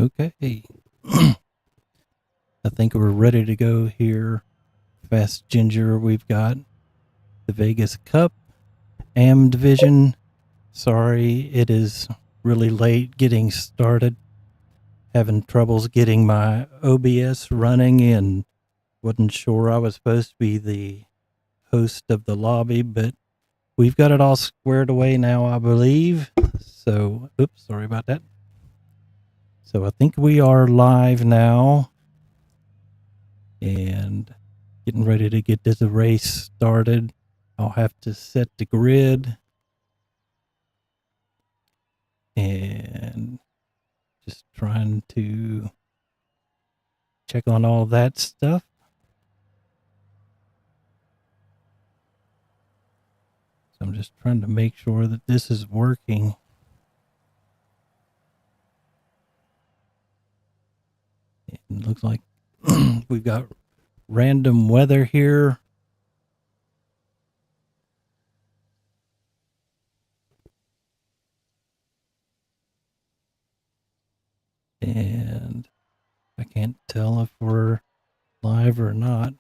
Okay. I think we're ready to go here. Fast Ginger, we've got the Vegas Cup, AM Division. Sorry, it is really late getting started. Having troubles getting my OBS running and wasn't sure I was supposed to be the host of the lobby, but we've got it all squared away now, I believe. So, oops, sorry about that. So I think we are live now and getting ready to get this race started. I'll have to set the grid and just trying to check on all that stuff. So I'm just trying to make sure that this is working. It looks like we've got random weather here. And I can't tell if we're live or not.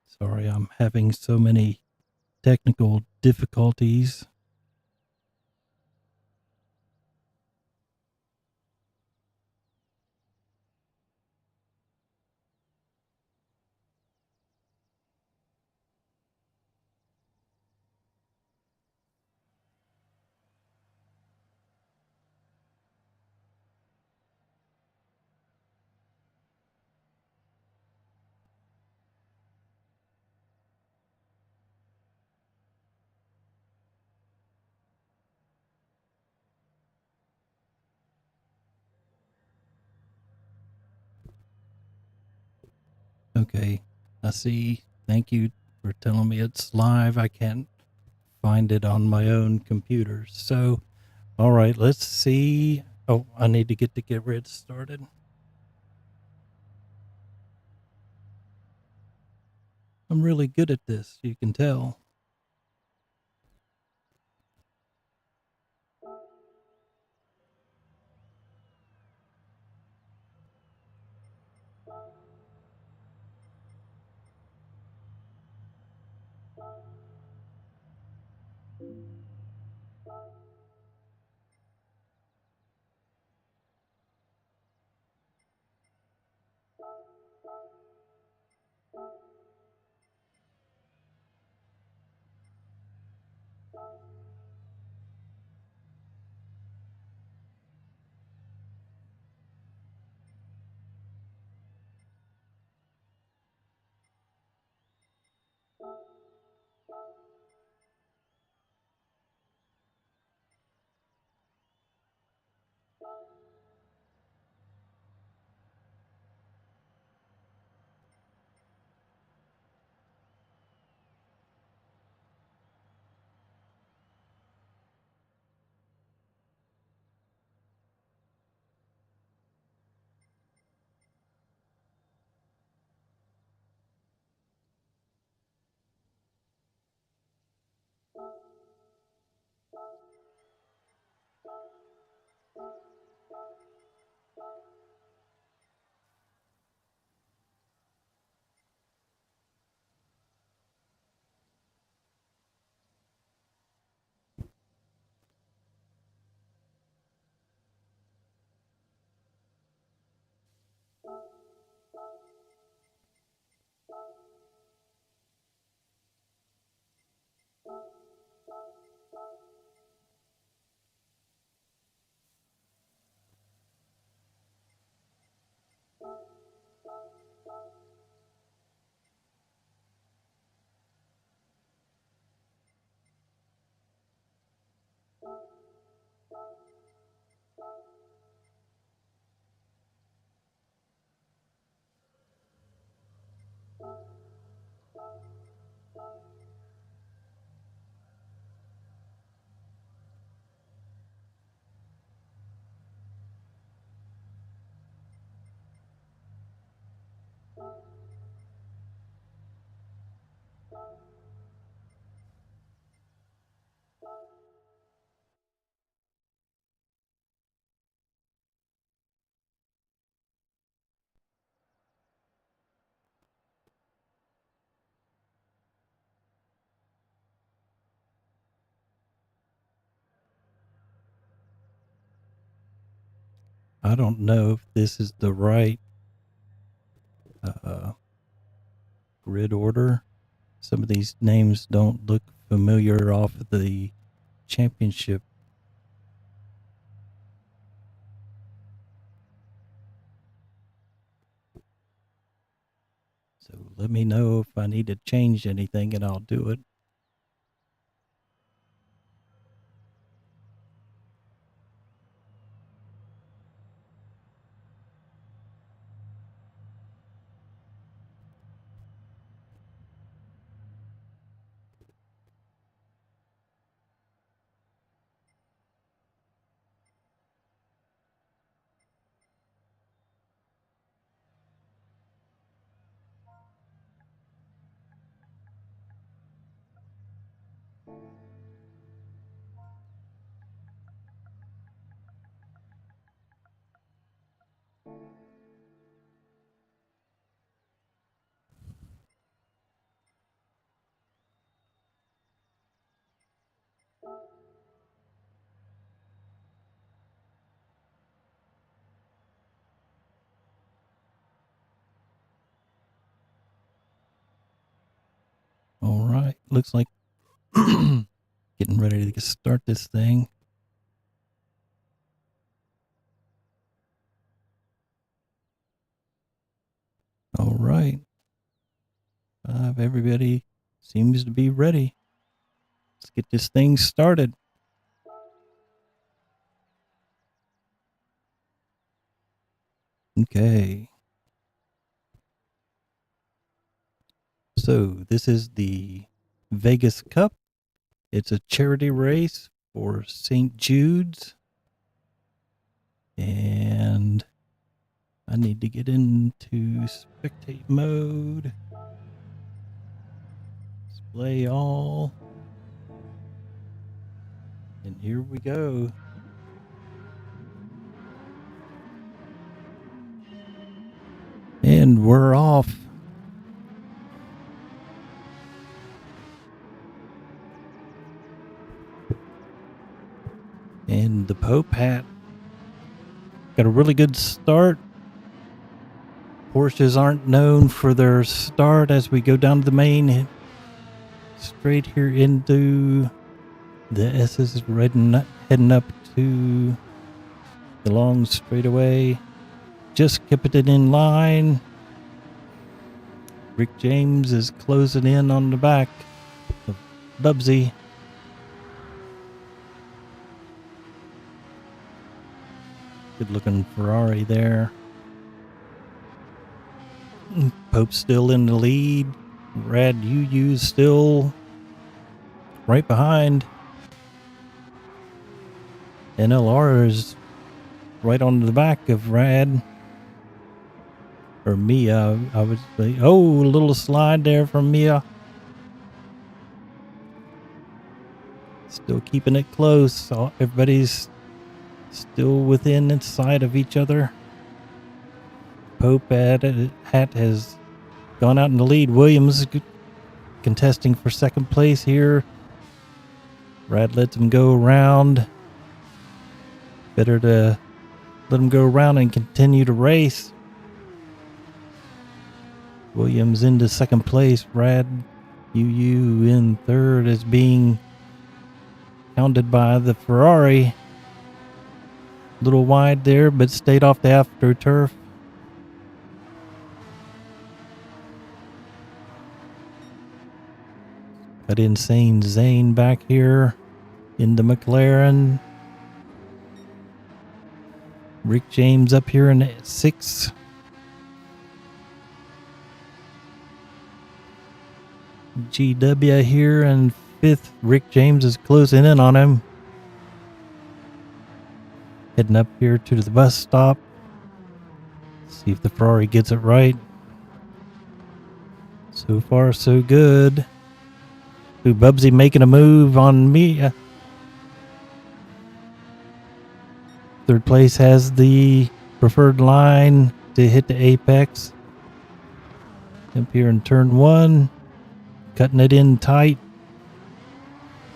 Sorry, I'm having so many technical difficulties. Okay, I see. Thank you for telling me it's live. I can't find it on my own computer. So, all right, let's see. Oh, I need to get rid started. I'm really good at this, you can tell. I don't know if this is the right grid order. Some of these names don't look familiar off of the championship. So let me know if I need to change anything and I'll do it. All right, looks like getting ready to start this thing. All right. Everybody seems to be ready. Let's get this thing started. Okay. So this is the Vegas Cup. It's a charity race for St. Jude's. And I need to get into spectate mode. Display all. And here we go. And we're off. And the Pope hat got a really good start. Porsches aren't known for their start as we go down to the main. Straight here into the S's heading up to the long straightaway. Just kept it in line. Rick James is closing in on the back of Bubsy. Good looking Ferrari there. Pope's still in the lead. Rad UU's still right behind. NLR is right on the back of Rad. Or Mia, I would say. Oh, a little slide there from Mia. Still keeping it close. Everybody's still within inside of each other. Pope hat has gone out in the lead. Williams contesting for second place here. Rad lets him go around. Better to let him go around and continue to race. Williams into second place. Rad UU in third is being hounded by the Ferrari. A little wide there, but stayed off the after turf. Got Insane Zane back here in the McLaren. Rick James up here in 6th. GW here in 5th. Rick James is closing in on him. Heading up here to the bus stop. See if the Ferrari gets it right. So far, so good. Ooh, Bubsy making a move on me. Third place has the preferred line to hit the apex. Up here in turn 1. Cutting it in tight.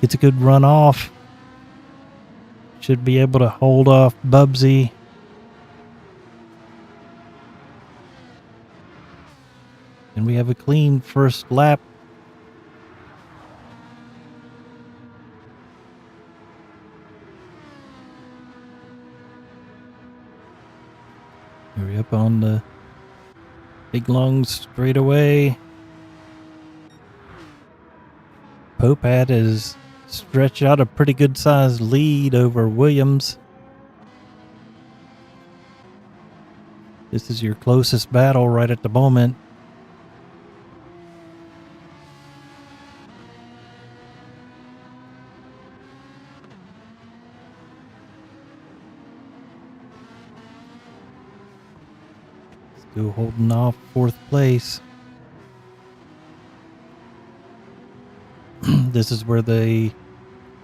Gets a good run off. Should be able to hold off Bubsy. And we have a clean first lap. Hurry up on the big long straightaway. Popat has stretched out a pretty good sized lead over Williams. This is your closest battle right at the moment. Still holding off fourth place. This is where they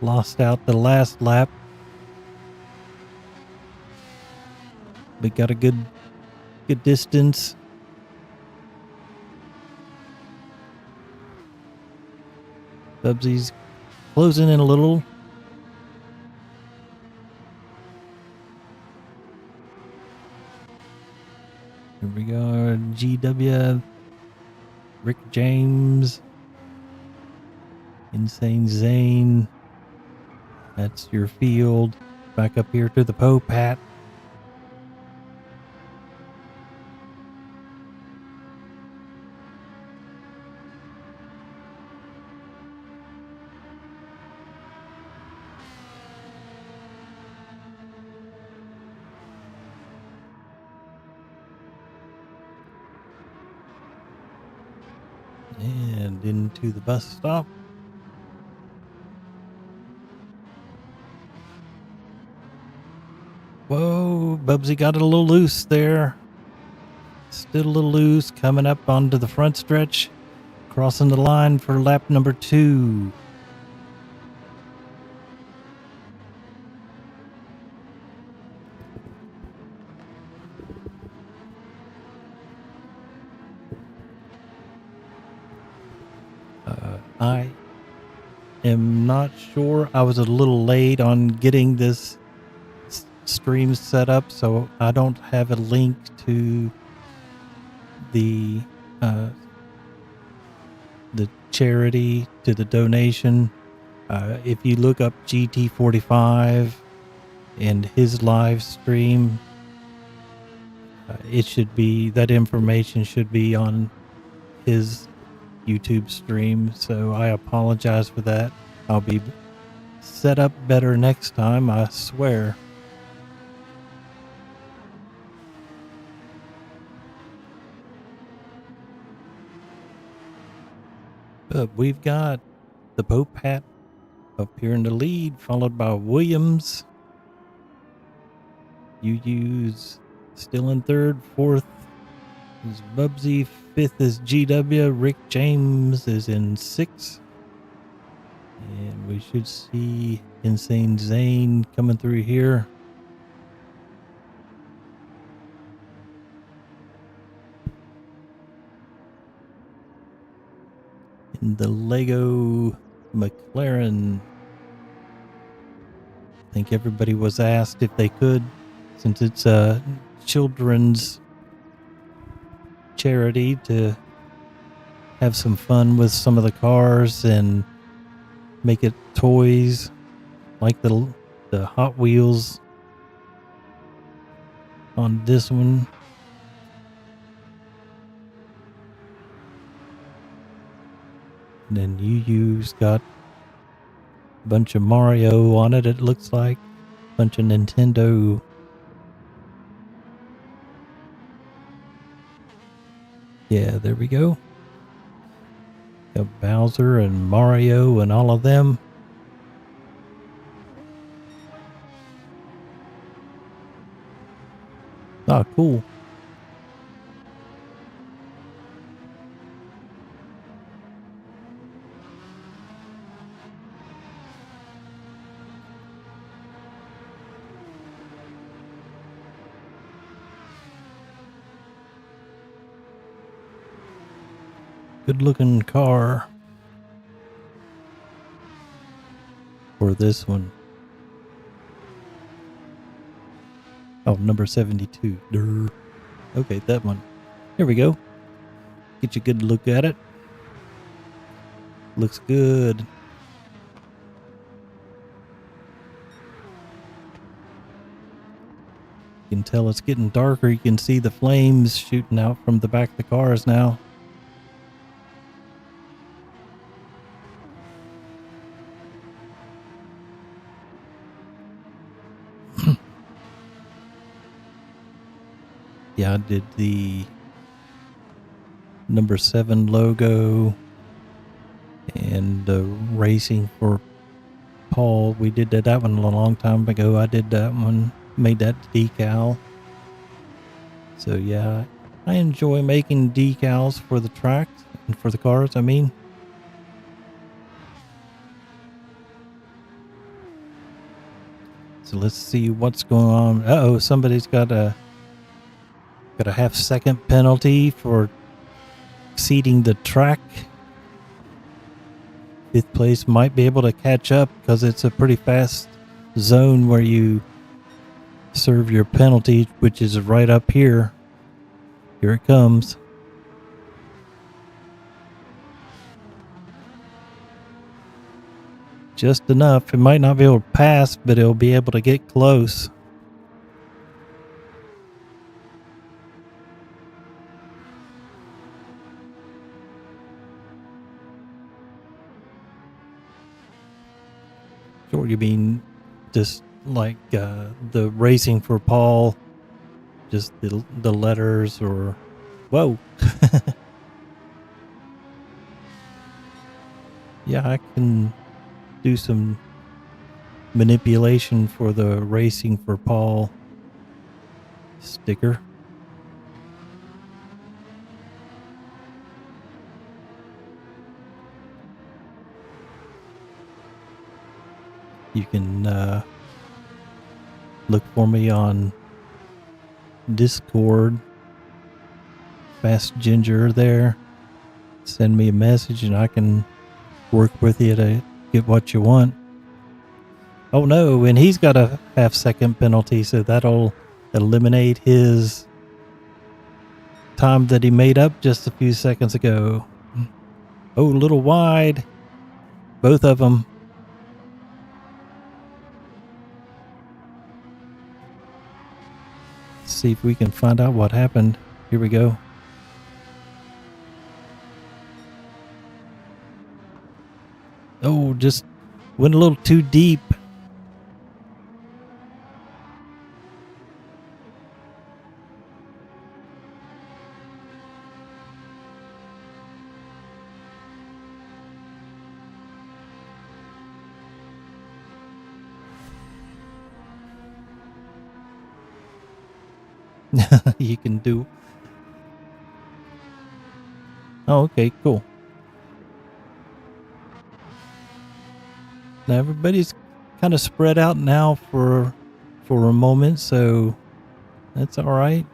lost out the last lap. But got a good distance. Bubsy's closing in a little. Here we go. GW, Rick James, Insane Zane. That's your field. Back up here to the Popat. And into the bus stop. Whoa, Bubsy got it a little loose there. Still a little loose, coming up onto the front stretch. Crossing the line for lap number 2. I am not sure. I was a little late on getting this stream set up, so I don't have a link to the charity, to the donation. If you look up GT45 and his live stream, it should be, that information should be on his YouTube stream, so I apologize for that. I'll be set up better next time, I swear. But we've got the Popat up here in the lead, followed by Williams. UU's still in third. Fourth is Bubsy. Fifth is GW. Rick James is in sixth. And we should see Insane Zane coming through here. In the Lego McLaren. I think everybody was asked if they could, since it's a children's charity, to have some fun with some of the cars and make it toys like the Hot Wheels on this one. And then UU's got a bunch of Mario on it, it looks like. A bunch of Nintendo. Yeah, there we go. Got Bowser and Mario and all of them. Ah, cool. Good looking car for this one. Oh, number 72. Durr. Okay, that one. Here we go. Get you a good look at it. Looks good. You can tell it's getting darker. You can see the flames shooting out from the back of the cars now. Yeah, I did the number 7 logo and racing for Paul. We did that one a long time ago. I did that one, made that decal. So yeah, I enjoy making decals for the tracks and for the cars, I mean. So let's see what's going on. Uh-oh, somebody's got a half-second penalty for exceeding the track. 5th place might be able to catch up because it's a pretty fast zone where you serve your penalty, which is right up here. Here it comes. Just enough. It might not be able to pass, but it'll be able to get close. Sure, you mean just like the racing for Paul, just the letters, or whoa. Yeah, I can do some manipulation for the racing for Paul sticker. You can look for me on Discord, Fast Ginger there. Send me a message and I can work with you to get what you want. Oh no, and he's got a half-second penalty, so that'll eliminate his time that he made up just a few seconds ago. Oh, a little wide. Both of them. See if we can find out what happened. Here we go. Oh, just went a little too deep. You can do. Oh, okay, cool. Now everybody's kind of spread out now for a moment, so that's all right.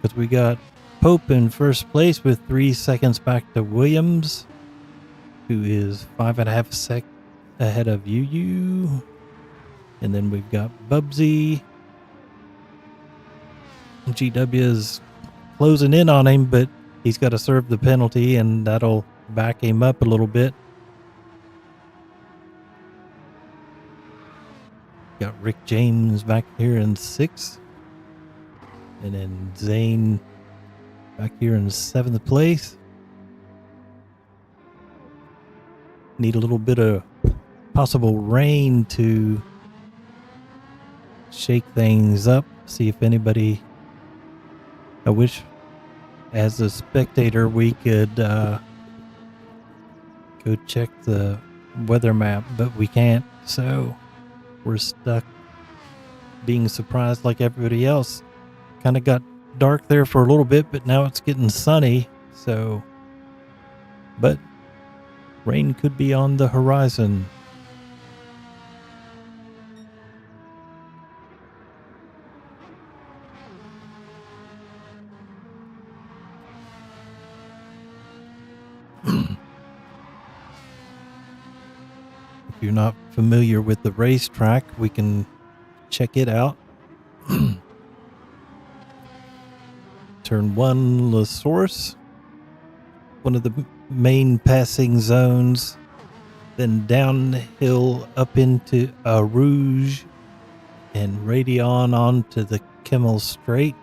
Because we got Pope in first place with 3 seconds back to Williams, who is 5.5 sec ahead of UU. And then we've got Bubsy. GW is closing in on him, but he's got to serve the penalty, and that'll back him up a little bit. Got Rick James back here in 6th. And then Zane back here in 7th place. Need a little bit of possible rain to shake things up. See if anybody... I wish as a spectator we could go check the weather map, but we can't, so we're stuck being surprised like everybody else. Kind of got dark there for a little bit, but now it's getting sunny, so... But rain could be on the horizon. If you're not familiar with the racetrack, we can check it out. Turn 1, La Source. one of the main passing zones. Then downhill up into Rouge and Radion onto the Camel Strait,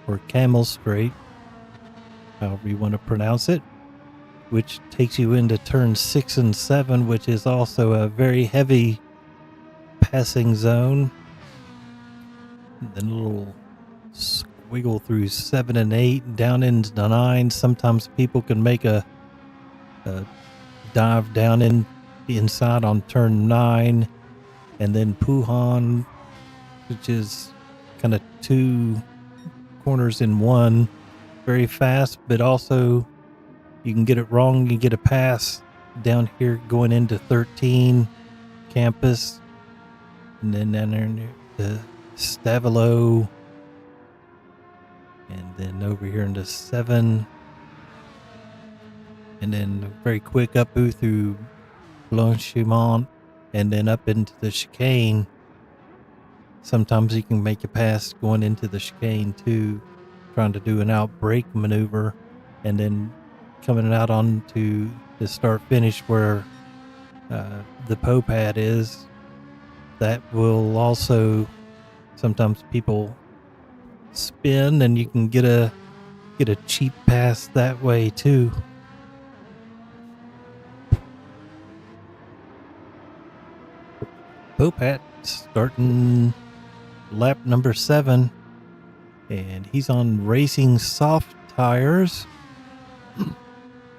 or Camel Strait, however you want to pronounce it, which takes you into turn 6 and 7, which is also a very heavy passing zone. And then a little squiggle through 7 and 8, down into 9. Sometimes people can make a dive down in inside on turn 9, and then Puhan, which is kind of 2 corners in one, very fast, but also you can get it wrong. You get a pass down here going into 13 campus, and then down there to Stavilo, and then over here into 7, and then very quick up through Blanchimont, and then up into the chicane. Sometimes you can make a pass going into the chicane too, trying to do an outbreak maneuver, and then coming out onto the start finish where the Poe pad is. That will also, sometimes people spin, and you can get a cheap pass that way too. Popat starting lap number 7, and he's on racing soft tires.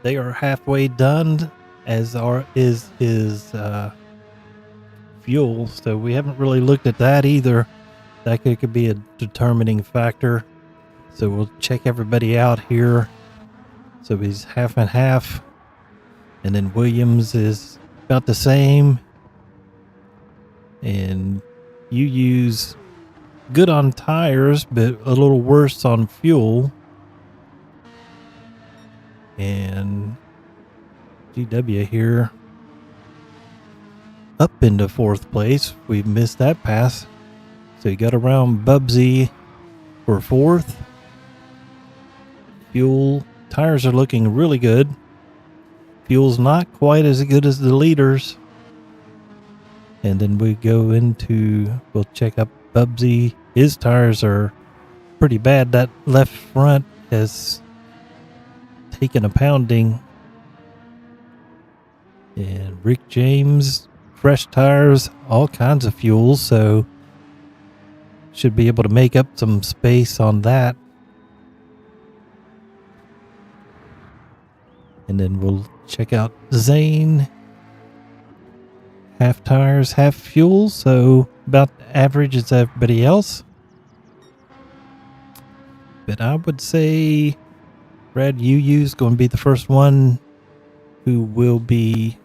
They are halfway done, as is his fuel, so we haven't really looked at that either. That could be a determining factor, so we'll check everybody out here. So he's half and half, and then Williams is about the same. And you use good on tires, but a little worse on fuel. And GW here up into 4th place. We missed that pass, so you got around Bubsy for 4th. Fuel, tires are looking really good. Fuel's not quite as good as the leaders. And then we go into, we'll check up Bubsy. His tires are pretty bad. That left front has taken a pounding. And Rick James, fresh tires, all kinds of fuel, so should be able to make up some space on that. And then we'll check out Zane. Half tires, half fuel, so about average as everybody else. But I would say Brad UU's going to be the first one who will be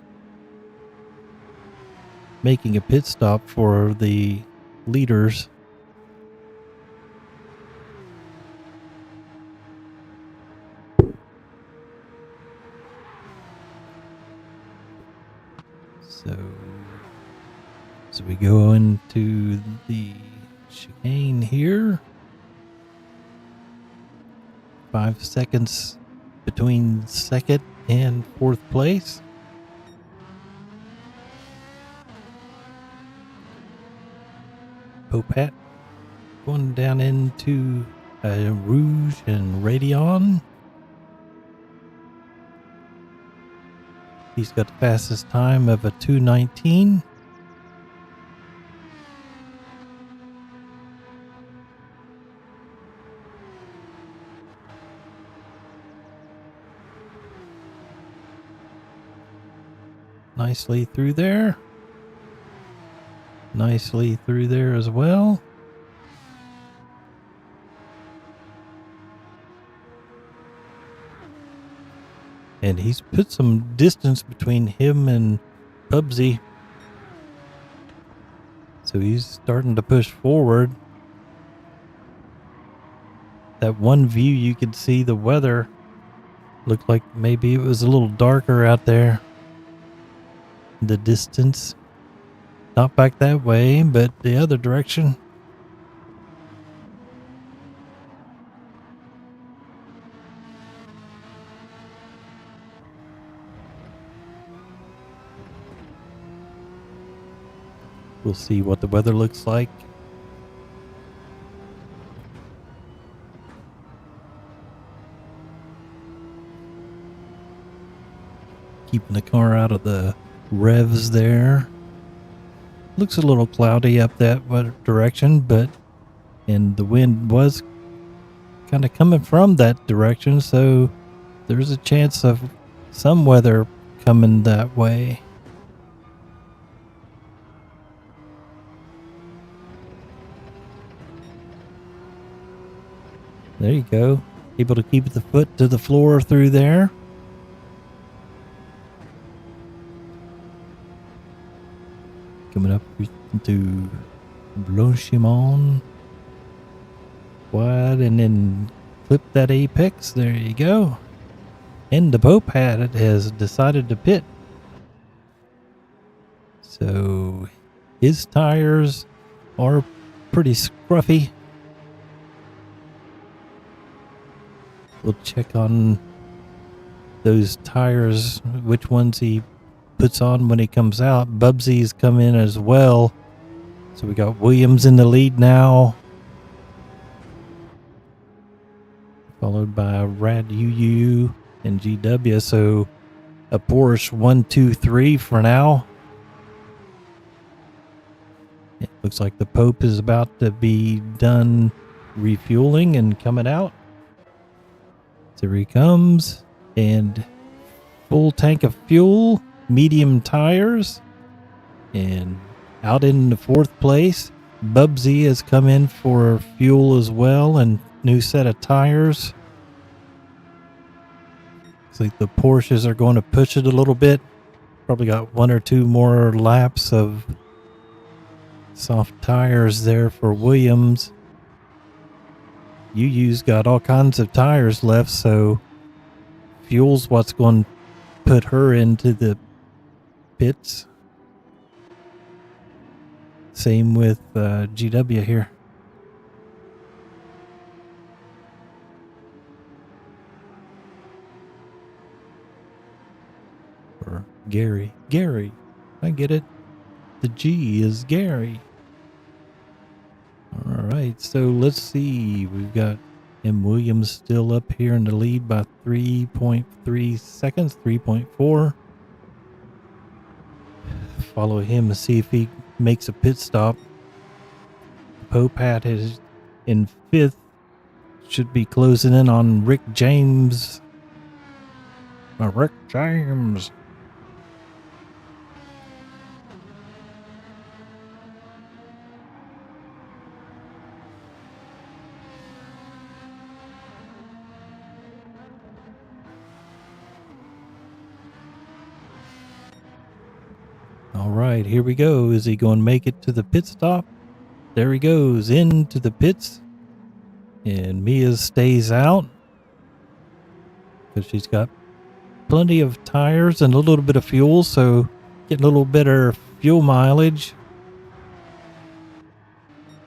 making a pit stop for the leaders. So we go into the chicane here. 5 seconds between 2nd and 4th place. Popat going down into Rouge and Radion. He's got the fastest time of a 2:19. Nicely through there. Nicely through there as well. And he's put some distance between him and Bubsy. So he's starting to push forward. That one view you could see the weather. Looked like maybe it was a little darker out there. The distance. Not back that way, but the other direction. We'll see what the weather looks like. Keeping the car out of the revs there. Looks a little cloudy up that direction, and the wind was kind of coming from that direction, so there's a chance of some weather coming that way. There you go. Able to keep the foot to the floor through there. Coming up into Blanchimont. Wide and then clip that apex. There you go. And the Pope has decided to pit. So his tires are pretty scruffy. We'll check on those tires, which ones he puts on when he comes out. Bubsy's come in as well. So we got Williams in the lead now, followed by Rad UU and GW. So a Porsche 1, 2, 3 for now. It looks like the Pope is about to be done refueling and coming out. So here he comes, and full tank of fuel, medium tires, and out in the fourth place. Bubsy has come in for fuel as well, and new set of tires. Looks like the Porsches are going to push it a little bit. Probably got 1 or 2 more laps of soft tires there for Williams. UU's got all kinds of tires left, so fuel's what's going to put her into the pits. Same with GW here. Or Gary. Gary. I get it. The G is Gary. Alright, so let's see. We've got M. Williams still up here in the lead by 3.3 seconds, 3.4. Follow him to see if he makes a pit stop. Pope Hat is in 5th. Should be closing in on Rick James. Rick James. All right, here we go. Is he going to make it to the pit stop? There he goes into the pits. And Mia stays out because she's got plenty of tires and a little bit of fuel, so getting a little better fuel mileage.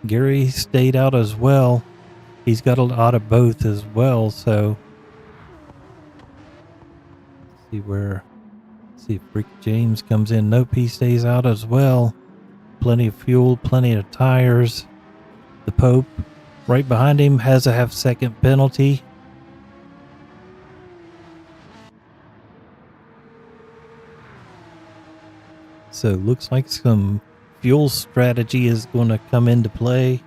Gary stayed out as well. He's got a lot of both as well, so see if Rick James comes in. Nope, he stays out as well. Plenty of fuel, plenty of tires. The Pope right behind him has a half-second penalty. So looks like some fuel strategy is going to come into play.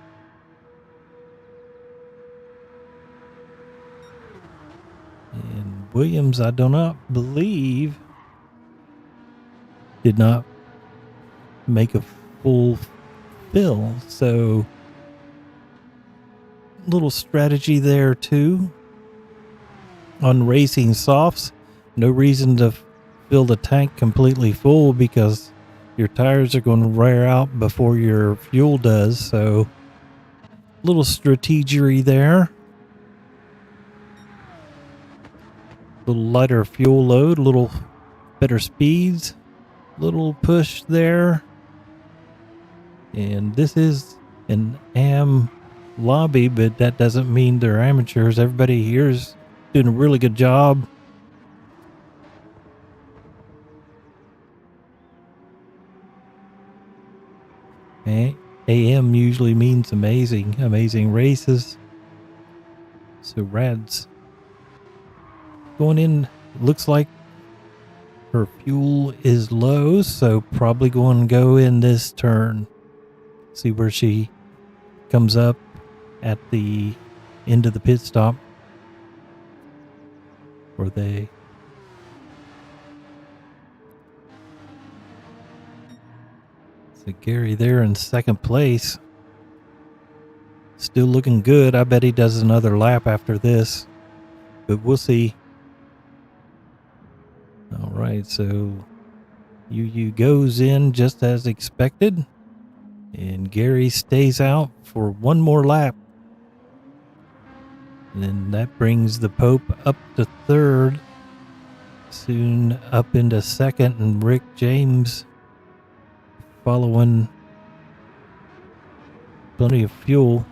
And Williams, I do not believe, did not make a full fill. So little strategy there too. On racing softs, no reason to fill the tank completely full because your tires are going to wear out before your fuel does. So little strategery there. Little lighter fuel load, a little better speeds, little push there. And this is an AM lobby, but that doesn't mean they're amateurs. Everybody here is doing a really good job. AM usually means amazing races. So Rad's going in. Looks like her fuel is low, so probably going to go in this turn. See where she comes up at the end of the pit stop. Or they... So Gary there in second place. Still looking good. I bet he does another lap after this. But we'll see. Alright, so UU goes in just as expected. And Gary stays out for one more lap. And then that brings the Pope up to third. Soon up into second, and Rick James following. Plenty of fuel.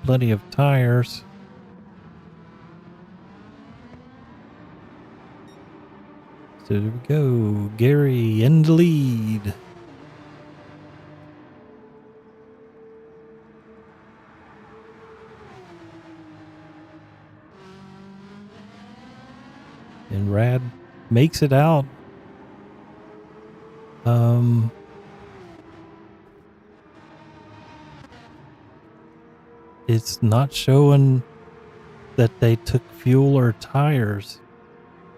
Plenty of tires. So there we go. Gary in the lead. And Rad makes it out. It's not showing that they took fuel or tires.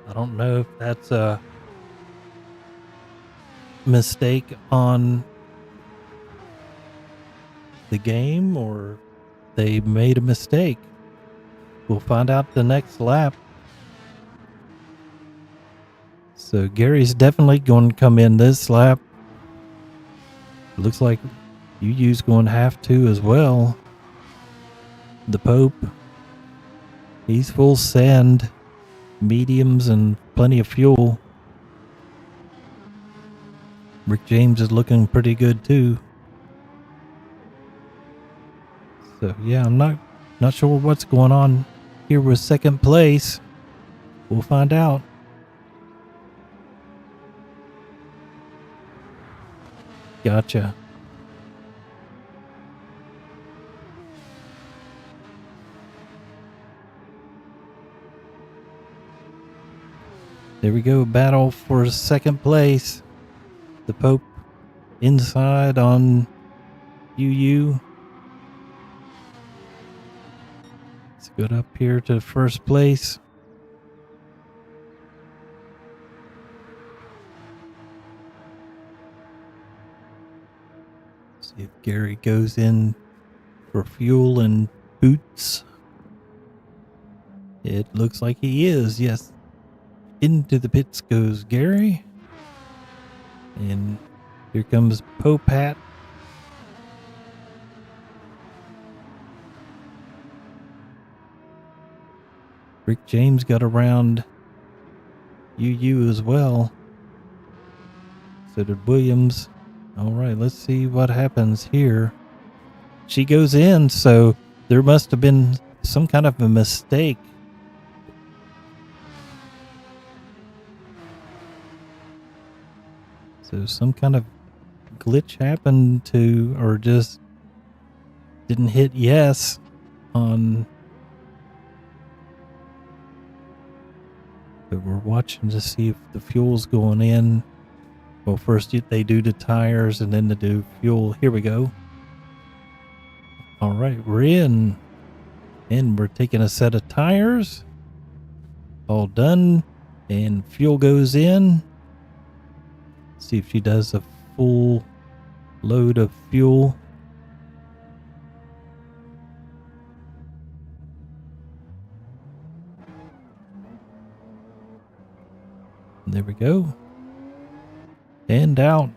I don't know if that's a mistake on the game or they made a mistake. We'll find out the next lap. So Gary's definitely going to come in this lap. Looks like UU's going to have to as well. The Pope, he's full send, mediums, and plenty of fuel. Rick James is looking pretty good too. So yeah, I'm not sure what's going on here with second place. We'll find out. Gotcha. There we go. Battle for second place. The Pope inside on UU. Let's go up here to first place. See if Gary goes in for fuel and boots. It looks like he is, yes. Into the pits goes Gary. And here comes Pope Hat. Rick James got around UU as well. So did Williams. Alright, let's see what happens here. She goes in, so there must have been some kind of a mistake. So some kind of glitch happened to, or just didn't hit yes on. But we're watching to see if the fuel's going in. Well, first they do the tires and then they do fuel. Here we go. All right, we're in. And we're taking a set of tires. All done. And fuel goes in. See if she does a full load of fuel. There we go. And out.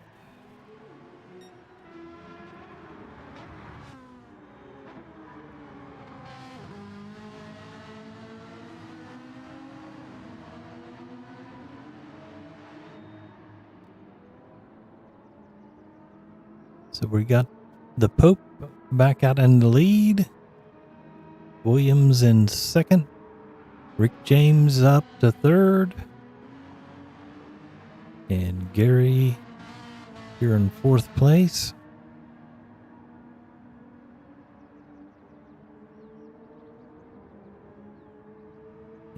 So we got the Pope back out in the lead. Williams in second. Rick James up to third. And Gary here in fourth place.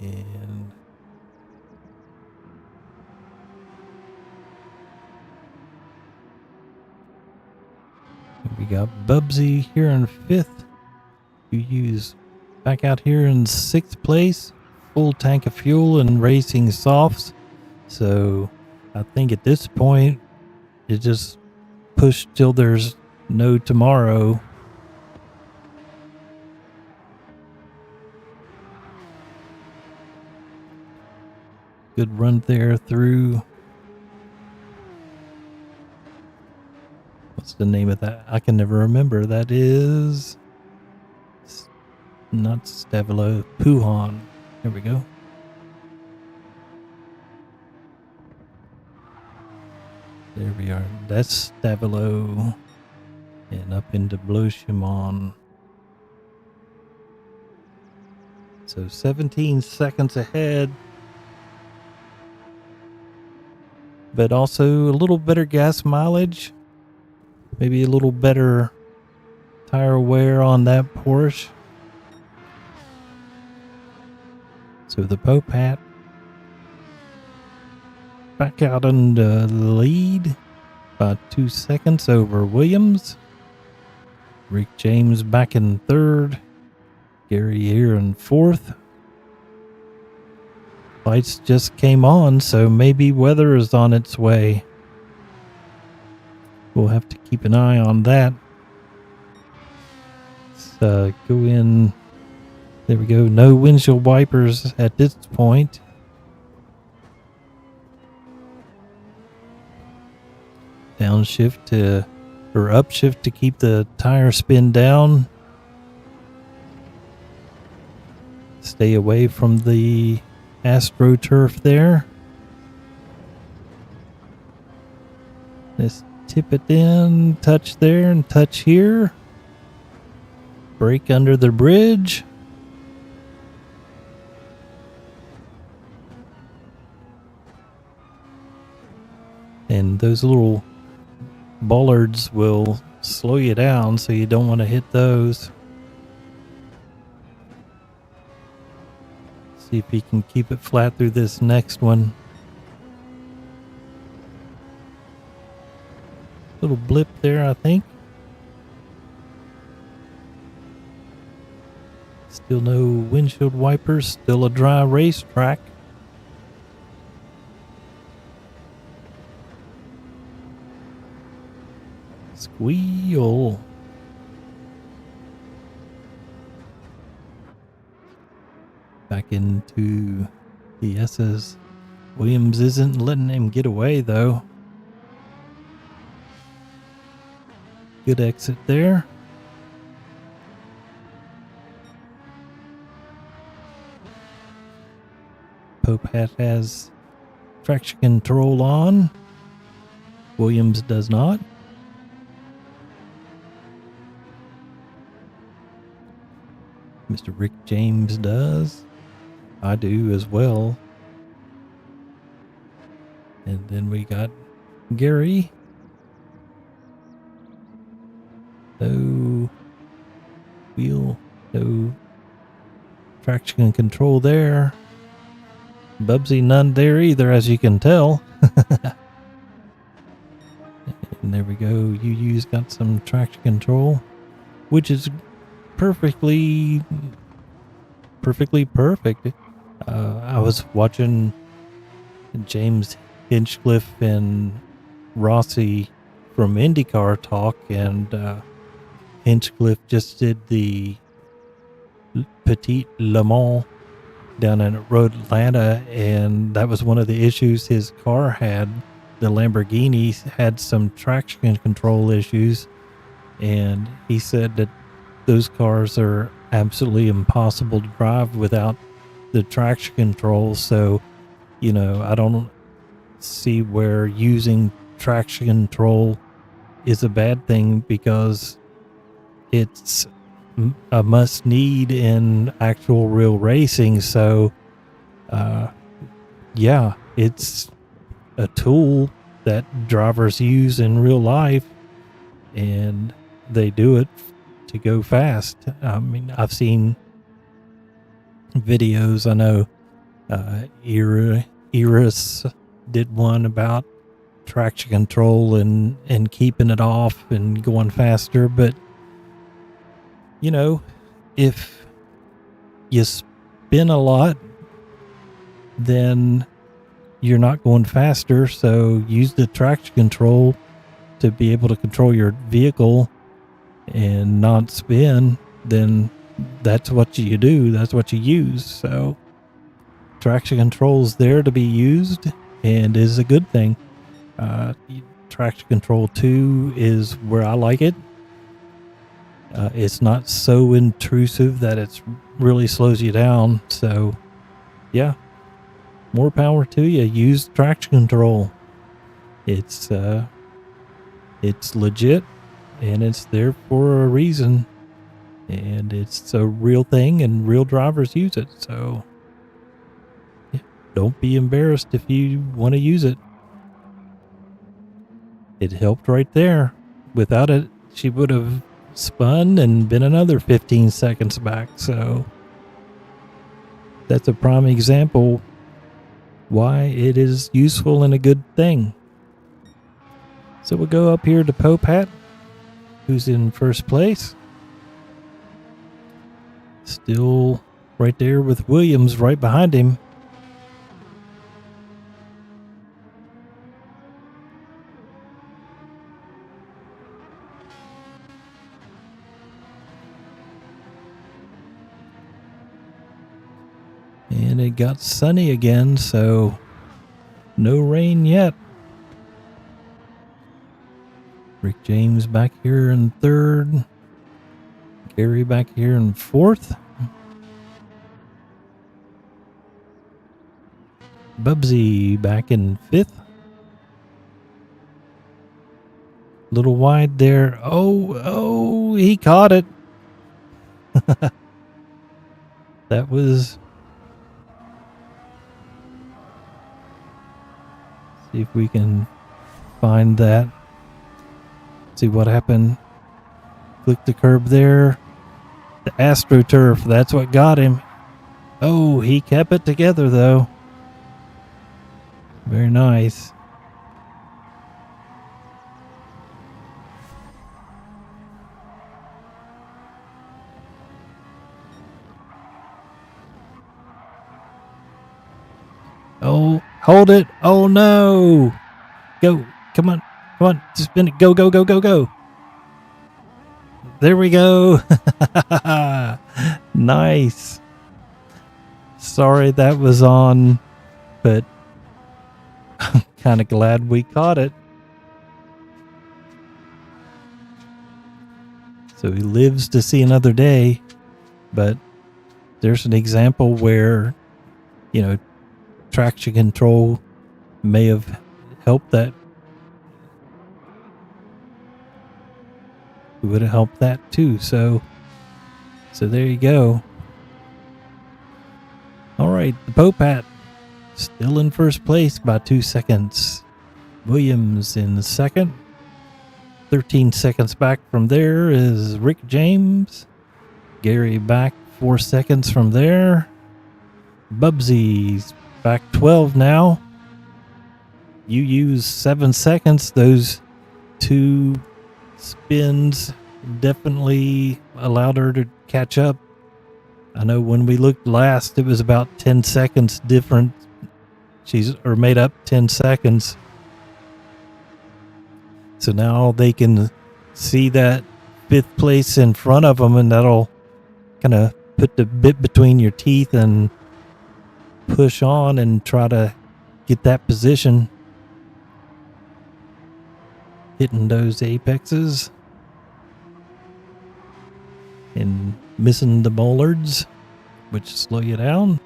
And we got Bubsy here in 5th. You use back out here in 6th place. Full tank of fuel and racing softs. So I think at this point, it just push till there's no tomorrow. Good run there through. What's the name of that? I can never remember. That is not Stavilo, Puhan. There we go. There we are. That's Stavilo. And up into Bloshimon. So 17 seconds ahead. But also a little better gas mileage. Maybe a little better tire wear on that Porsche. So the Pope hat back out in the lead by 2 seconds over Williams. Rick James back in 3rd. Gary here in 4th. Lights just came on, so maybe weather is on its way. We'll have to keep an eye on that. Let's go in. There we go. No windshield wipers at this point. Downshift to, or upshift to keep the tire spin down. Stay away from the AstroTurf there. Let's tip it in, touch there and touch here. Brake under the bridge. And those little bollards will slow you down, so you don't want to hit those. See if he can keep it flat through this next one. Little blip there, I think. Still no windshield wipers, still a dry racetrack. Squeal. Back into the S's. Williams isn't letting him get away though. Good exit there. Pope hat has traction control on. Williams does not. Mr. Rick James does. I do as well. And then we got Gary. No wheel, no traction control there. Bubsy none there either, as you can tell. And there we go. UU's got some traction control, which is perfectly perfect. I was watching James Hinchcliffe and Rossi from IndyCar talk, and Hinchcliffe just did the Petit Le Mans down in Road Atlanta, and that was one of the issues his car had. The Lamborghini had some traction control issues, and he said that those cars are absolutely impossible to drive without the traction control. So, you know, I don't see where using traction control is a bad thing, because it's a must need in actual real racing. So, yeah, it's a tool that drivers use in real life, and they do it to go fast. I mean, I've seen videos. I know Iris did one about traction control and keeping it off and going faster. But, you know, if you spin a lot, then you're not going faster. So use the traction control to be able to control your vehicle and not spin. Then that's what you do. That's what you use. So traction control is there to be used and is a good thing. Traction control 2 is where I like it. It's not so intrusive that it really slows you down. So yeah, more power to you. Use traction control. It's legit and it's there for a reason. And it's a real thing and real drivers use it. So yeah, don't be embarrassed if you want to use it. It helped right there. Without it, she would have spun and been another 15 seconds back. So that's a prime example why it is useful and a good thing. So we'll go up here to Popat, who's in first place. Still right there with Williams right behind him. And it got sunny again, so no rain yet. Rick James back here in third. Gary back here in fourth. Bubsy back in fifth. Little wide there. Oh, he caught it. That was... See if we can find that. See what happened. Click the curb there. The AstroTurf, that's what got him. Oh, he kept it together though. Very nice. Oh, hold it. Oh no. Go. Come on. Spin it. Go. There we go. Nice. Sorry that was on, but I'm kind of glad we caught it. So he lives to see another day, but there's an example where, you know, traction control may have helped that. It would have helped that too. So there you go. All right, the Popat still in first place by 2 seconds. Williams in the second. 13 seconds back from there is Rick James. Gary back 4 seconds from there. Bubsy's back 12 now. You use 7 seconds. Those 2 spins definitely allowed her to catch up. I know when we looked last, it was about 10 seconds different. She's made up 10 seconds. So now they can see that 5th place in front of them, and that'll kind of put the bit between your teeth and push on and try to get that position. Hitting those apexes and missing the bollards, which slow you down.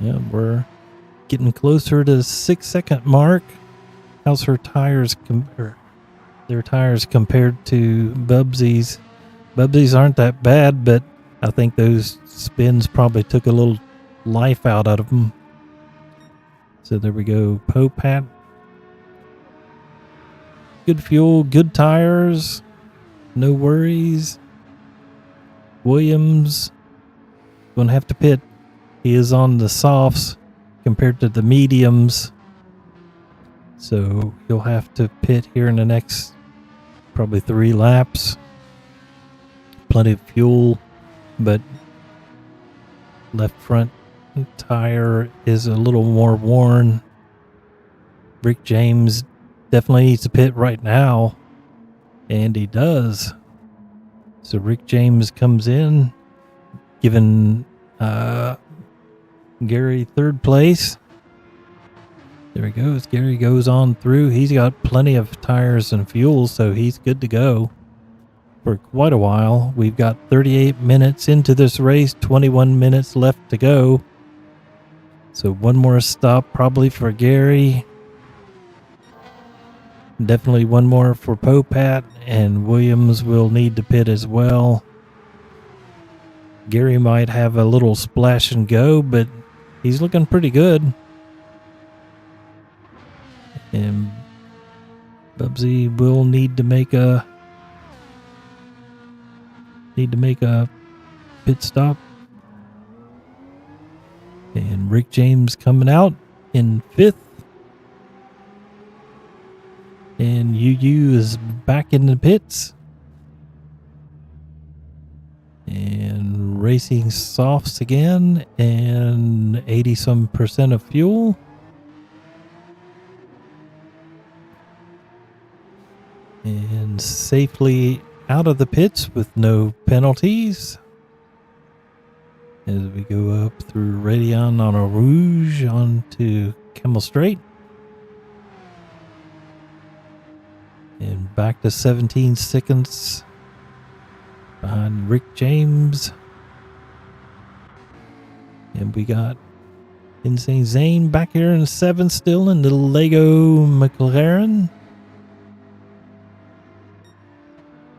Yeah, we're getting closer to the 6 second mark. How's her tires their tires compared to Bubsy's? Bubsy's aren't that bad, but I think those spins probably took a little life out of them. So there we go. Popat. Good fuel, good tires. No worries. Williams going to have to pit. He is on the softs compared to the mediums. So he'll have to pit here in the next probably 3 laps. Plenty of fuel, but left front tire is a little more worn. Rick James definitely needs to pit right now, and he does. So Rick James comes in, giving Gary 3rd place. There he goes. Gary goes on through. He's got plenty of tires and fuel, so he's good to go for quite a while. We've got 38 minutes into this race, 21 minutes left to go. So one more stop probably for Gary. Definitely one more for Popat, and Williams will need to pit as well. Gary might have a little splash and go, but he's looking pretty good. And Bubsy will need to make a pit stop. And Rick James coming out in 5th. And UU is back in the pits. And racing softs again. And 80-some% of fuel. And safely out of the pits with no penalties. As we go up through Radion on a Rouge onto Camel Straight. And back to 17 seconds behind Rick James. And we got Insane Zane back here in 7th still in the Lego McLaren.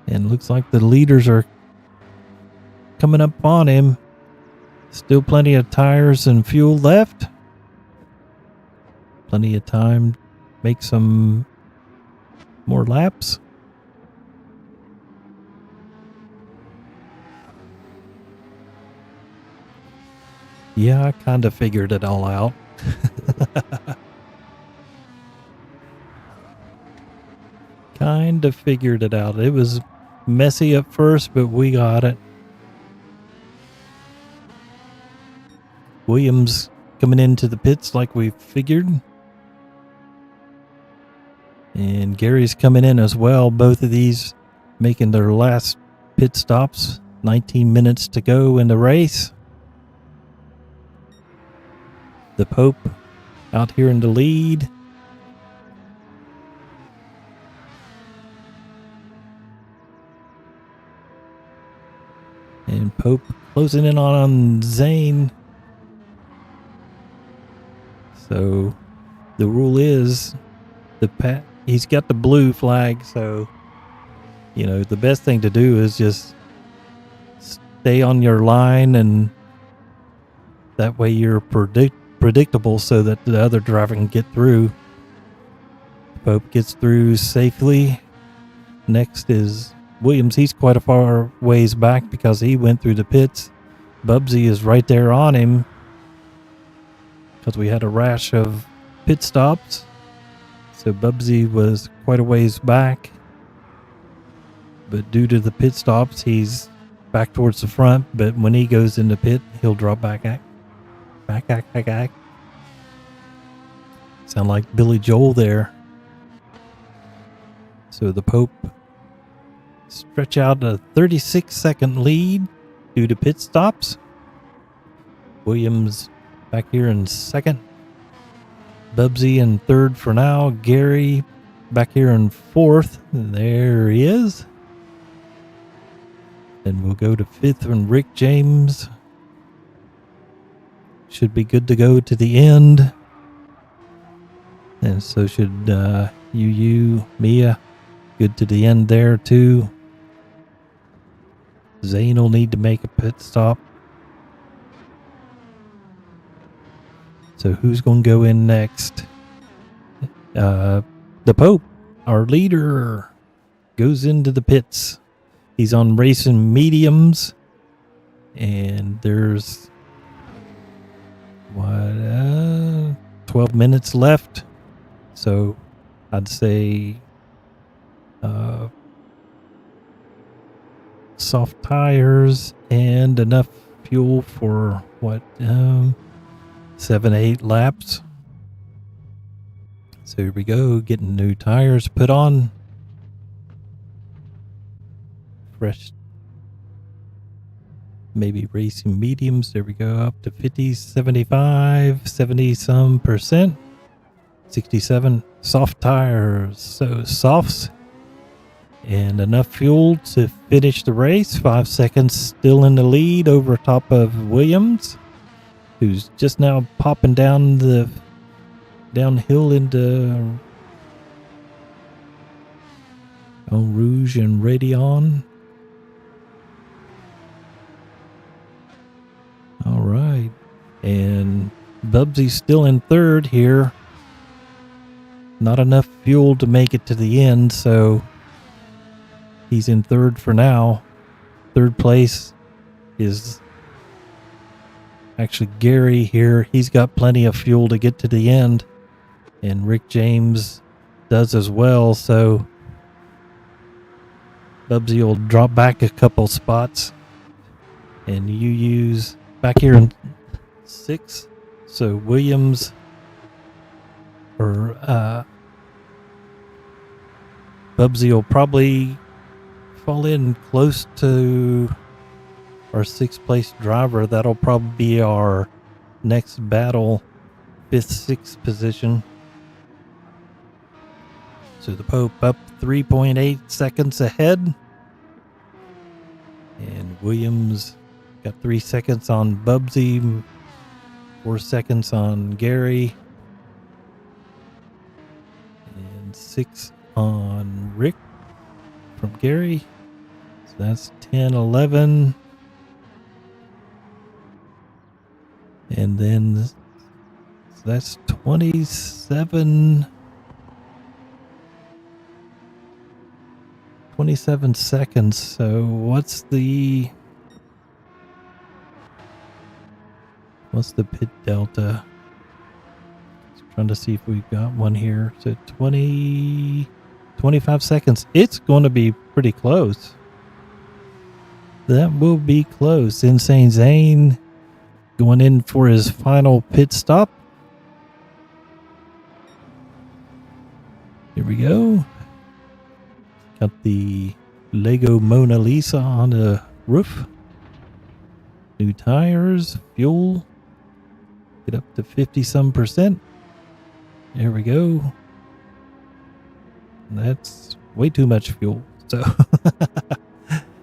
And looks like the leaders are coming up on him. Still plenty of tires and fuel left. Plenty of time to make some more laps. Yeah, I kind of figured it all out. Kind of figured it out. It was messy at first, but we got it. Williams coming into the pits like we figured. And Gary's coming in as well. Both of these making their last pit stops. 19 minutes to go in the race. The Pope out here in the lead. And Pope closing in on Zane. So the rule is he's got the blue flag, so you know the best thing to do is just stay on your line, and that way you're predictable so that the other driver can get through. Pope gets through safely. Next is Williams. He's quite a far ways back because he went through the pits. Bubsy is right there on him because we had a rash of pit stops. So Bubsy was quite a ways back. But due to the pit stops, he's back towards the front. But when he goes in the pit, he'll drop back. Sound like Billy Joel there. So the Pope stretch out a 36-second lead due to pit stops. Williams back here in 2nd. Bubsy in 3rd for now. Gary back here in 4th. There he is. Then we'll go to 5th and Rick James. Should be good to go to the end. And so should Mia. Good to the end there too. Zane will need to make a pit stop. So who's going to go in next? The Pope, our leader, goes into the pits. He's on racing mediums. And there's 12 minutes left. So I'd say soft tires and enough fuel for 7-8 laps. So here we go, getting new tires put on. Fresh, maybe racing mediums. There we go, up to 50, 75, 70 some percent. 67 soft tires, so softs, and enough fuel to finish the race. 5 seconds still in the lead over top of Williams, who's just now popping down the downhill into Eau Rouge and Radion. All right, and Bubsy's still in third here. Not enough fuel to make it to the end, so he's in third for now. Third place is actually Gary here. He's got plenty of fuel to get to the end, and Rick James does as well, so Bubsy will drop back a couple spots, and you use back here in 6. So Williams or Bubsy will probably fall in close to our 6th place driver. That'll probably be our next battle, 5th, 6th position. So the Pope up 3.8 seconds ahead. And Williams got 3 seconds on Bubsy, 4 seconds on Gary, and 6 on Rick from Gary. So that's 10, 11. And then so that's 27 seconds. So what's the pit delta? Just trying to see if we've got one here. So 25 seconds. It's going to be pretty close. That will be close. Insane Zane going in for his final pit stop. Here we go. Got the Lego Mona Lisa on the roof. New tires, fuel. Get up to 50 some percent. There we go. That's way too much fuel. So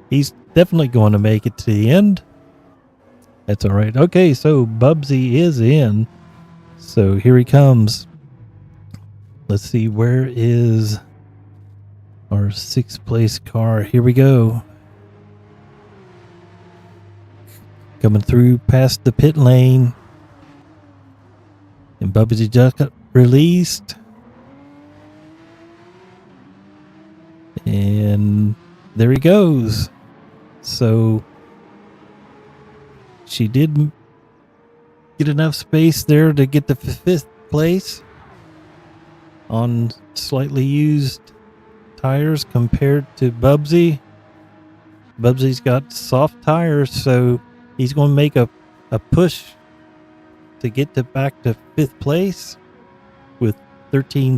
he's definitely going to make it to the end. That's all right. Okay, so Bubsy is in. So here he comes. Let's see, where is our 6th place car? Here we go. Coming through past the pit lane. And Bubsy just got released. And there he goes. So she did get enough space there to get to 5th place on slightly used tires compared to Bubsy. Bubsy's got soft tires, so he's going to make a push to get back to 5th place with 13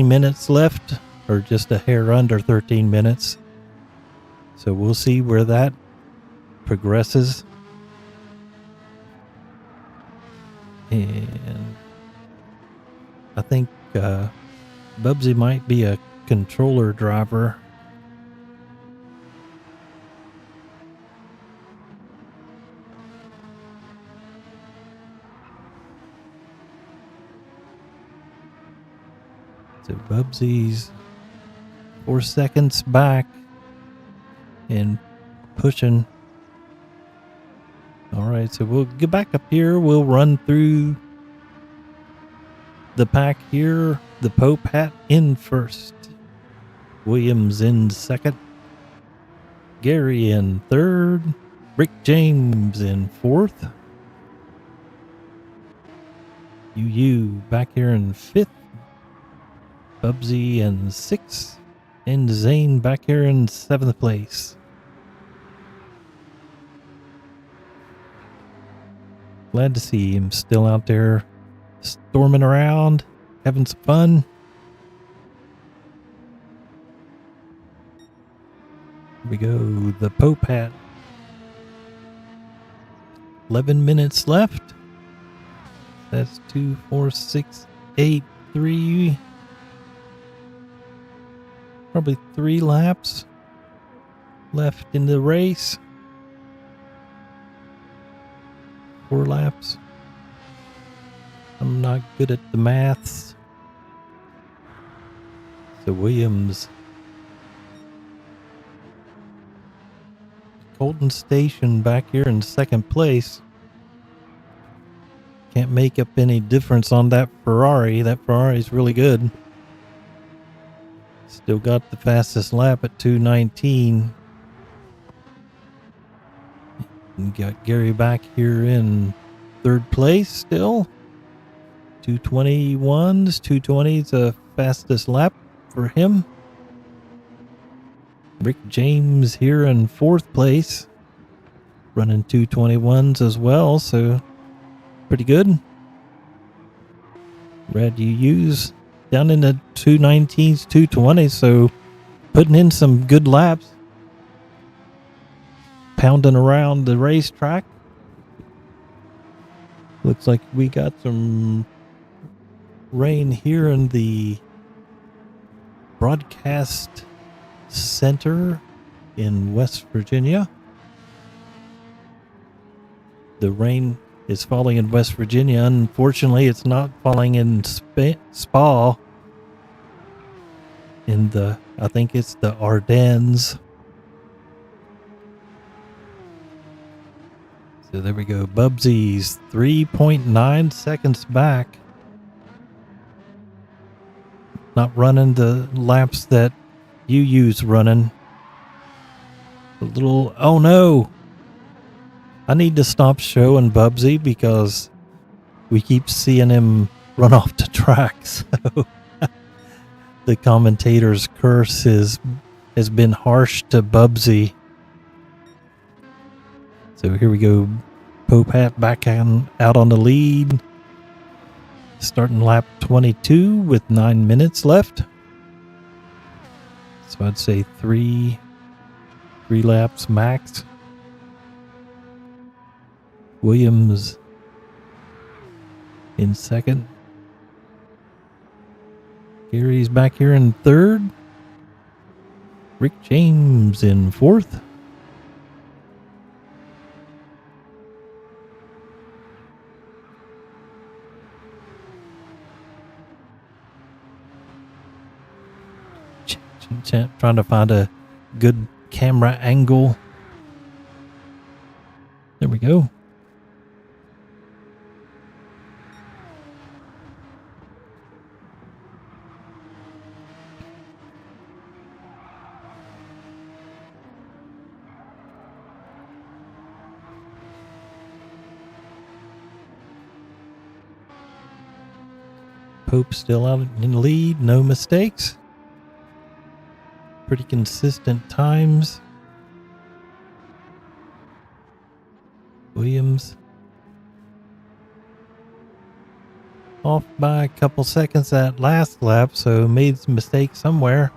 minutes left, or just a hair under 13 minutes. So we'll see where that progresses. And I think Bubsy might be a controller driver. So Bubsy's 4 seconds back and pushing. All right, so we'll get back up here. We'll run through the pack here. The Pope hat in first. Williams in second. Gary in third. Rick James in 4th. UU back here in 5th. Bubsy in 6th. And Zane back here in 7th place. Glad to see him still out there storming around, having some fun. Here we go, the Pope Hat. 11 minutes left. That's 2, 4, 6, 8, 3. Probably 3 laps left in the race. 4 laps. I'm not good at the maths. So Williams. Colton Station back here in 2nd place. Can't make up any difference on that Ferrari. That Ferrari's really good. Still got the fastest lap at 2:19. And got Gary back here in 3rd place still. 2:21s. 2:20's the fastest lap for him. Rick James here in 4th place. Running 2:21s as well, so pretty good. Red UU's down in the 2:19s, 2:20s, so putting in some good laps. Pounding around the racetrack. Looks like we got some rain here in the broadcast center in West Virginia. The rain is falling in West Virginia. Unfortunately, it's not falling in Spa. In the, I think it's the Ardennes. So there we go. Bubsy's 3.9 seconds back. Not running the laps that UU's running. A little, oh no! I need to stop showing Bubsy because we keep seeing him run off the track. So the commentator's curse has been harsh to Bubsy. So here we go. Pope Hat back out on the lead. Starting lap 22 with 9 minutes left. So I'd say three laps max. Williams in 2nd. Gary's back here in 3rd. Rick James in 4th. Trying to find a good camera angle. There we go. Pope still out in the lead, no mistakes. Pretty consistent times. Williams off by a couple seconds that last lap, so made some mistakes somewhere.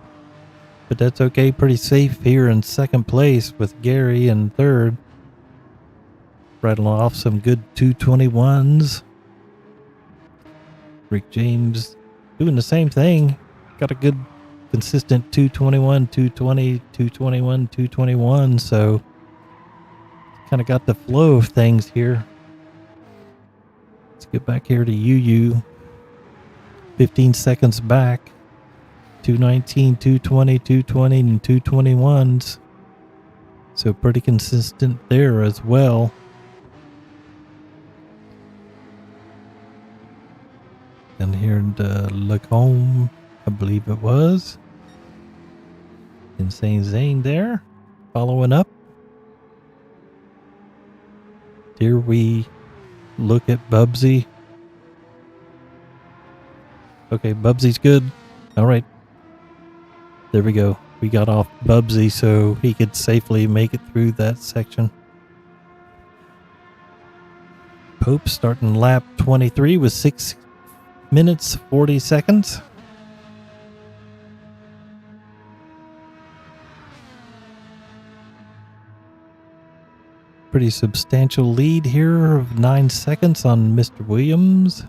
But that's okay, pretty safe here in 2nd place with Gary in 3rd. Rattling off some good 2:21s. Rick James doing the same thing. Got a good consistent 2:21, 2:20, 2:21, 2:21. So kind of got the flow of things here. Let's get back here to UU. 15 seconds back. 2:19, 2:20, 2:20, and 2:21s. So pretty consistent there as well. And here in the Lacombe, I believe it was. Insane Zane there, following up. we look at Bubsy. Okay, Bubsy's good. All right. There we go. We got off Bubsy so he could safely make it through that section. Pope starting lap 23 with 6 minutes 40 seconds. Pretty substantial lead here of 9 seconds on Mr. Williams.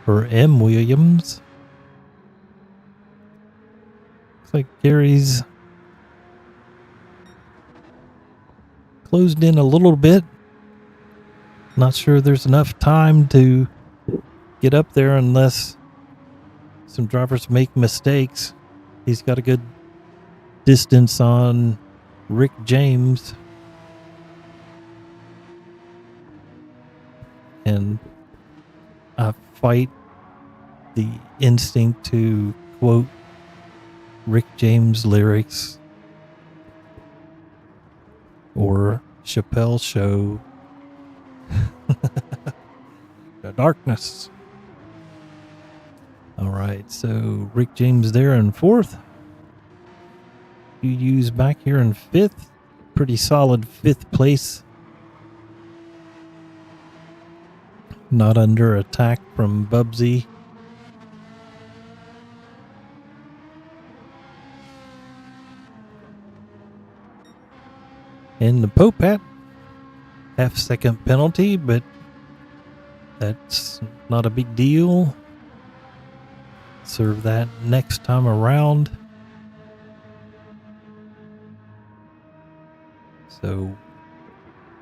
Or M. Williams. Looks like Gary's closed in a little bit. Not sure there's enough time to get up there unless some drivers make mistakes. He's got a good distance on Rick James. And I fight the instinct to quote Rick James lyrics or Chappelle Show. The darkness. All right, so Rick James there in 4th. UU's back here in 5th. Pretty solid 5th place. Not under attack from Bubsy. And the Pope hat. Half-second penalty, but that's not a big deal. Serve that next time around. So,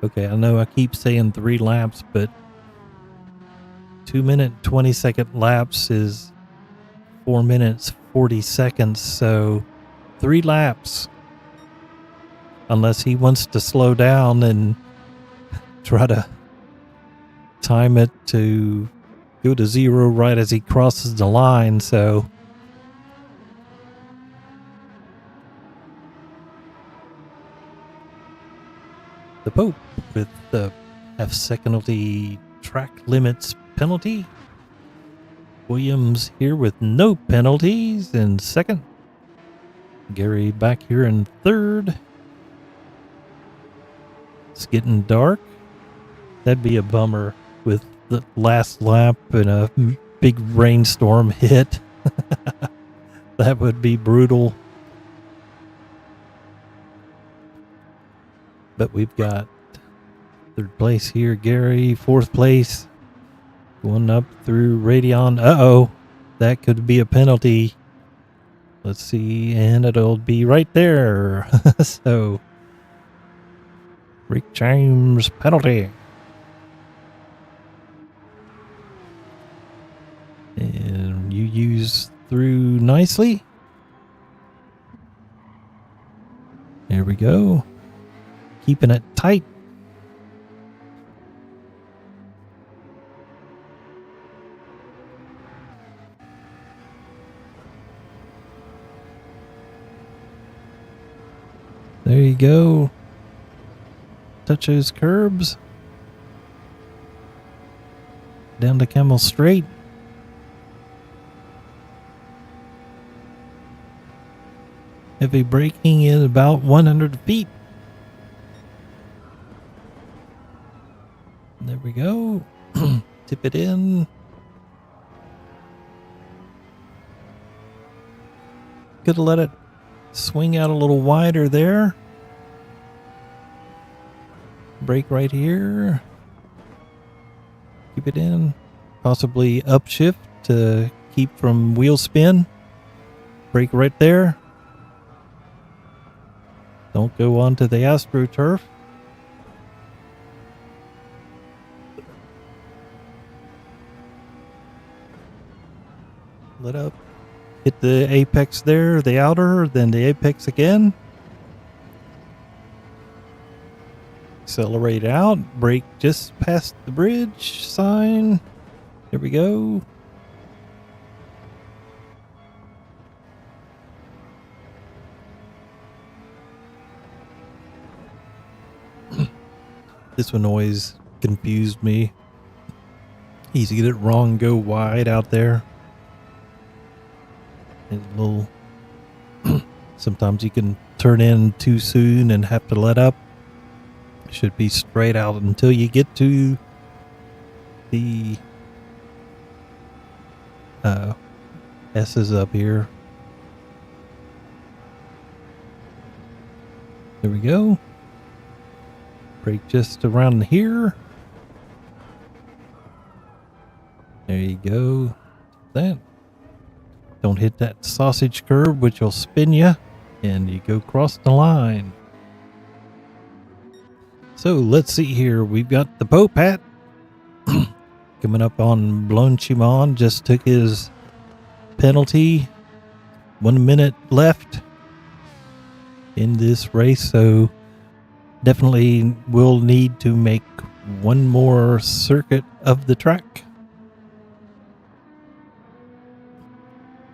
okay, I know I keep saying 3 laps, but 2 minute 20-second laps is 4 minutes 40 seconds, so 3 laps. Unless he wants to slow down and try to time it to go to 0 right as he crosses the line, so the Pope with the half-second of the track limits penalty. Williams here with no penalties in 2nd. Gary back here in 3rd. It's getting dark. That'd be a bummer with the last lap and a big rainstorm hit. That would be brutal. But we've got 3rd place here, Gary. 4th place. Going up through Radion. Uh-oh. That could be a penalty. Let's see. And it'll be right there. So, Rick James penalty. And you use through nicely. There we go. Keeping it tight. There you go. Touch those curbs. Down to Camel Straight. Heavy braking in about 100 feet. There we go. Tip it in. Could have let it swing out a little wider there. Brake right here. Keep it in. Possibly upshift to keep from wheel spin. Brake right there. Don't go onto the AstroTurf. Let up. Hit the apex there, the outer, then the apex again. Accelerate out. Brake just past the bridge sign. There we go. This one always confused me. Easy to get it wrong, go wide out there. And a little. Sometimes you can turn in too soon and have to let up. Should be straight out until you get to the S's up here. There we go. Brake just around here. There you go. That. Don't hit that sausage curb, which will spin you, and you go across the line. So let's see here. We've got the Pope hat coming up on Blanchimon. Just took his penalty. 1 minute left in this race, so definitely will need to make one more circuit of the track.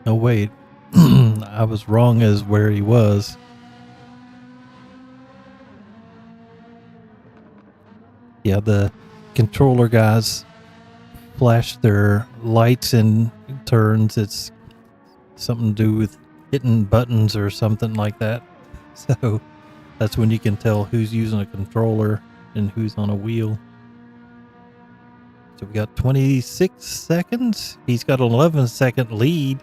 Oh wait, I was wrong as where he was. Yeah, the controller guys flash their lights in turns. It's something to do with hitting buttons or something like that. So that's when you can tell who's using a controller and who's on a wheel. So we got 26 seconds. He's got an 11-second lead.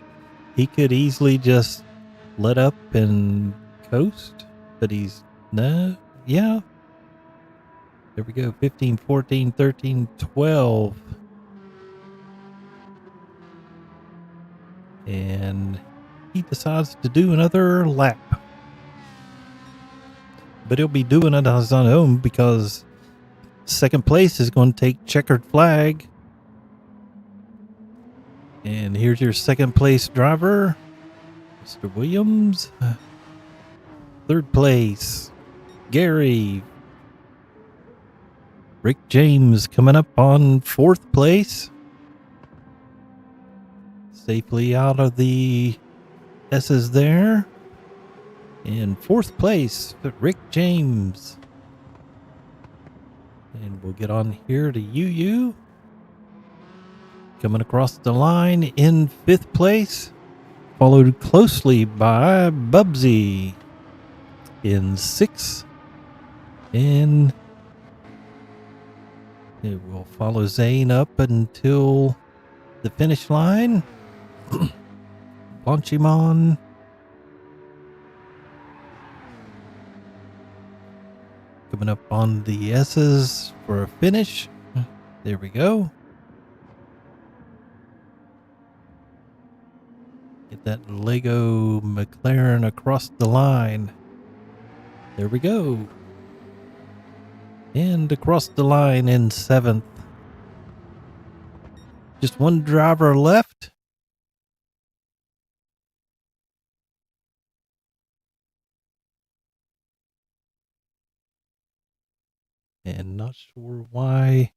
He could easily just let up and coast, but he's no, yeah. There we go, 15, 14, 13, 12. And he decides to do another lap. But he'll be doing it on his own because second place is going to take checkered flag. And here's your second place driver, Mr. Williams. Third place, Gary. Rick James coming up on fourth place. Safely out of the S's there. In fourth place, Rick James. And we'll get on here to UU. Coming across the line in fifth place. Followed closely by Bubsy in sixth. And it will follow Zane up until the finish line. Blanchimon. Coming up on the S's for a finish. There we go. Get that Lego McLaren across the line. There we go. And across the line in seventh. Just one driver left. And not sure why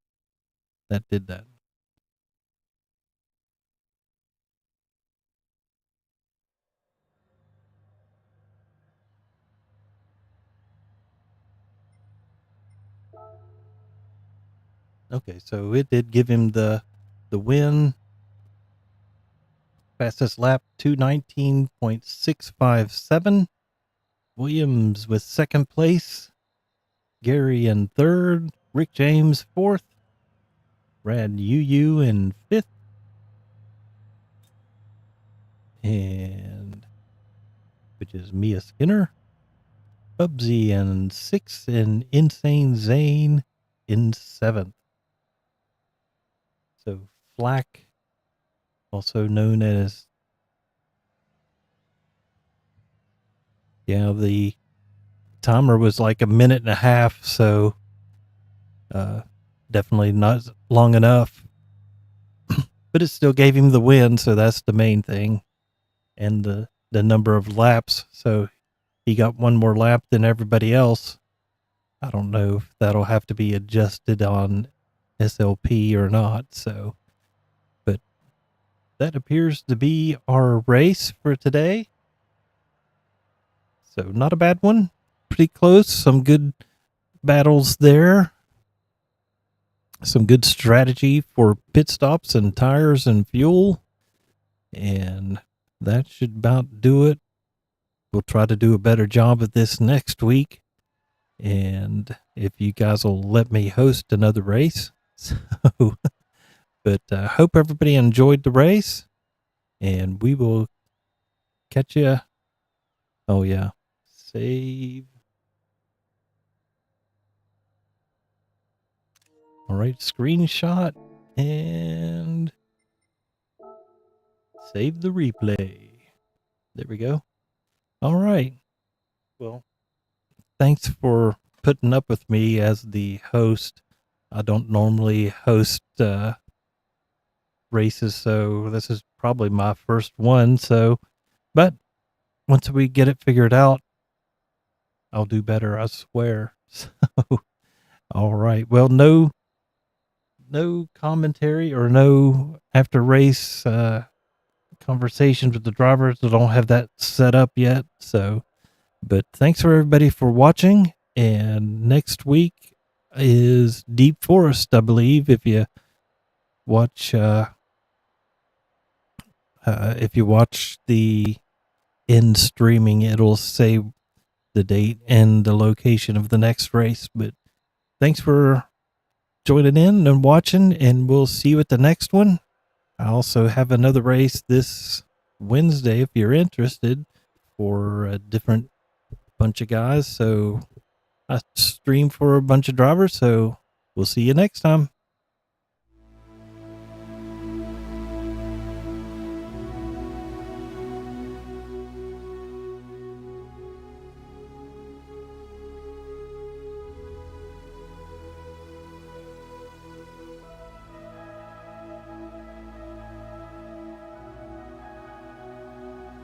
that did that. Okay, so it did give him the win. Fastest lap, 2:19.657. Williams with second place. Gary in third. Rick James fourth. Brad UU in fifth. And which is Mia Skinner. Bubsy in sixth, and Insane Zane in seventh. So Flack, also known as, yeah, the timer was like a minute and a half, so definitely not long enough. But it still gave him the win, so that's the main thing. And the number of laps, so he got one more lap than everybody else. I don't know if that'll have to be adjusted on SLP or not, so, but that appears to be our race for today. So not a bad one, pretty close, some good battles there. some good strategy for pit stops and tires and fuel. And that should about do it. We'll try to do a better job of this next week. And if you guys will let me host another race. So, but hope everybody enjoyed the race. And we will catch you. Oh, yeah. Save. All right. Screenshot. And save the replay. There we go. All right. Well, thanks for putting up with me as the host. I don't normally host races, so this is probably my first one. So, but once we get it figured out, I'll do better, I swear. So, all right. Well, no commentary or no after race conversations with the drivers. I don't have that set up yet. So, but thanks for everybody for watching. And next week is Deep Forest, I believe. If you watch the end streaming, it'll say the date and the location of the next race. But thanks for joining in and watching, and we'll see you at the next one. I also have another race this Wednesday if you're interested, for a different bunch of guys. So I stream for a bunch of drivers, so we'll see you next time.